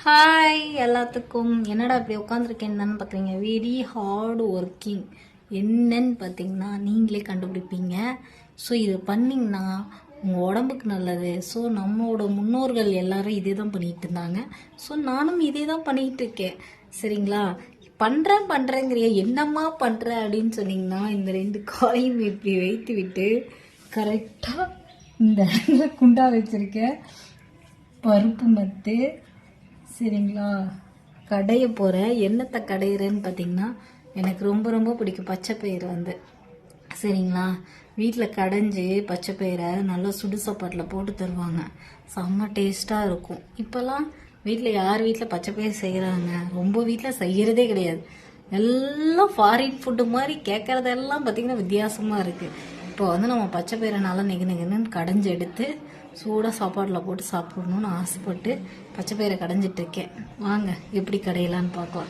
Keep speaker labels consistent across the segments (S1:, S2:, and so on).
S1: Hi எல்லாத்துக்கும். என்னடா இப்படி உட்காந்துருக்கேன்னு தானே பார்க்குறீங்க. Very hard working. என்னன்னு பார்த்தீங்கன்னா நீங்களே கண்டுபிடிப்பீங்க. ஸோ இது பண்ணிங்கன்னா உங்கள் உடம்புக்கு நல்லது. ஸோ நம்மளோட முன்னோர்கள் எல்லாரும் இதே தான் பண்ணிகிட்டு இருந்தாங்க. ஸோ நானும் இதே தான் பண்ணிகிட்டு இருக்கேன். சரிங்களா? பண்ணுறேங்கிறிய என்னம்மா பண்ணுற அப்படின்னு சொன்னீங்கன்னா, இந்த 2 காலையும் இப்படி வைத்து விட்டு கரெக்டாக இந்த இடத்துல குண்டா வச்சுருக்கேன். பருப்பு மத்து. சரிங்களா? கடைய போகிறேன். என்னத்தை கடையிறேன்னு பார்த்தீங்கன்னா, எனக்கு ரொம்ப ரொம்ப பிடிக்கும் பச்சைப்பயிறு சரிங்களா? வீட்டில் கடைஞ்சி பச்சைப்பயிரை நல்லா சுடு சாப்பாட்டில் போட்டு தருவாங்க. செம்ம டேஸ்ட்டாக இருக்கும். இப்போல்லாம் வீட்டில் யார் வீட்டில் பச்சைப்பயிறு செய்கிறாங்க? ரொம்ப வீட்டில் செய்கிறதே கிடையாது. எல்லாம் ஃபாரின் ஃபுட்டு மாதிரி கேட்குறதெல்லாம் பார்த்திங்கன்னா வித்தியாசமாக இருக்குது. இப்போ நம்ம பச்சைப்பயிரை நல்லா நெகுன்னு கடைஞ்சி எடுத்து சூடாக சாப்பாட்டில் போட்டு சாப்பிடணுன்னு ஆசைப்பட்டு பச்சைப்பயிரை கடைஞ்சிட்ருக்கேன். வாங்க எப்படி கடையலான்னு பார்க்கலாம்.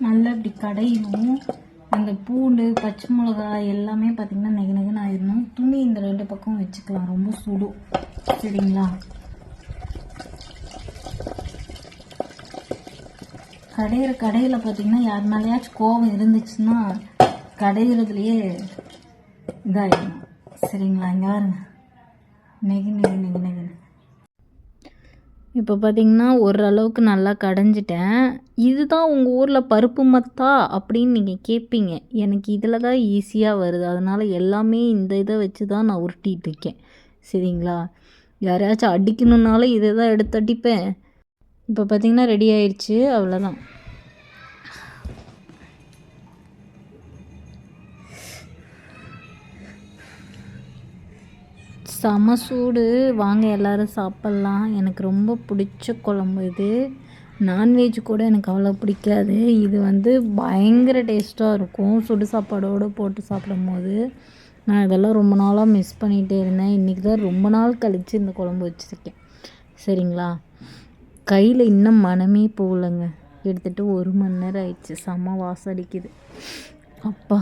S1: நல்லா இப்படி கடையணும். அந்த பூண்டு பச்சை மிளகாய் எல்லாமே பார்த்திங்கன்னா நெகுன்னு ஆயிடணும். துணி இந்த 2 பக்கம் வச்சுக்கலாம், ரொம்ப சுடும். சரிங்களா? கடையில் பார்த்திங்கன்னா யார் மேலேயாச்சும் கோபம் இருந்துச்சுன்னா கடையிறதுலையே இதாகிடும். சரிங்களா? இங்கே பாருங்க, நெகு. இப்போ பார்த்திங்கன்னா ஓரளவுக்கு நல்லா கடைஞ்சிட்டேன். இதுதான் உங்கள் ஊரில் பருப்பு மத்தா அப்படின்னு நீங்கள் கேட்பீங்க. எனக்கு இதில் தான் ஈஸியாக வருது. அதனால் எல்லாமே இந்த இதை வச்சு தான் நான் உருட்டிகிட்டு இருக்கேன். சரிங்களா? யாரையாச்சும் அடிக்கணுன்னாலும் இதை தான் எடுத்து அடிப்பேன். இப்போ பார்த்திங்கன்னா ரெடி ஆயிடுச்சு. அவ்வளோதான். செம சூடு. வாங்க எல்லோரும் சாப்பிட்லாம். எனக்கு ரொம்ப பிடிச்ச குழம்பு இது. நான்வெஜ் கூட எனக்கு அவ்வளோ பிடிக்காது. இது பயங்கர டேஸ்ட்டாக இருக்கும் சுடு சாப்பாடோடு போட்டு சாப்பிடும்போது. நான் இதெல்லாம் ரொம்ப நாளாக மிஸ் பண்ணிகிட்டே இருந்தேன். இன்றைக்கி தான் ரொம்ப நாள் கழித்து இந்த குழம்பு வச்சுருக்கேன். சரிங்களா? கையில் இன்னும் மனமே போகலைங்க. எடுத்துகிட்டு 1 மணி நேரம் ஆயிடுச்சு. செம்ம வாசம் அடிக்குது. அப்பா